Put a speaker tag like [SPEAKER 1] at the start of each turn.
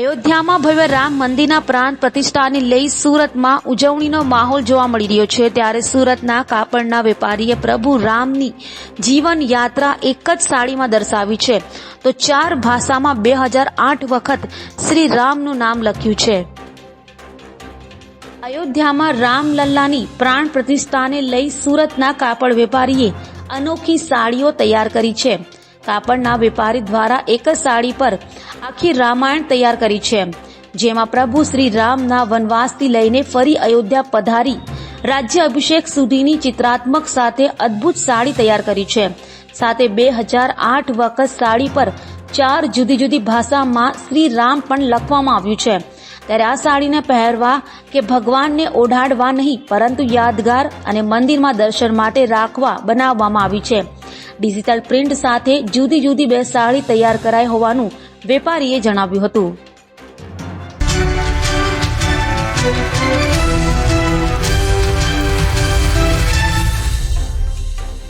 [SPEAKER 1] અયોધ્યામાં ભવ્ય રામ મંદિરના પ્રાણ પ્રતિષ્ઠાને લઈ સુરતમાં ઉજવણીનો માહોલ જોવા મળી રહ્યો છે। ત્યારે સુરતના કાપડના વેપારીએ પ્રભુ રામની જીવન યાત્રા એક જ સાડીમાં દર્શાવી છે, તો 4 ભાષામાં 2008 વખત શ્રી રામનું નામ લખ્યું છે। અયોધ્યામાં રામલલ્લાની પ્રાણ પ્રતિષ્ઠાને લઈ સુરતના કાપડ વેપારીએ અનોખી સાડીઓ તૈયાર કરી છે। કાપડના વેપારી દ્વારા એક જ સાડી પર આખી રામાયણ તૈયાર કરી છે, જેમાં પ્રભુ શ્રી રામના વનવાસથી લઈને ફરી અયોધ્યા પધારી રાજ્ય અભિષેક સુધીની ચિત્રાત્મક સાથે અદ્ભુત સાડી તૈયાર કરી છે। સાથે 2008 વખત સાડી પર 4 જુદી જુદી ભાષામાં શ્રી રામ પણ લખવામાં આવ્યું છે। ત્યારે આ સાડીને પહેરવા કે ભગવાનને ઓઢાડવા નહીં, પરંતુ યાદગાર અને મંદિરમાં દર્શન માટે રાખવા બનાવવામાં આવી છે। ડિજિટલ પ્રિન્ટ સાથે જુદી જુદી 2 સાડી તૈયાર કરાઈ હોવાનું વેપારીએ જણાવ્યું હતું।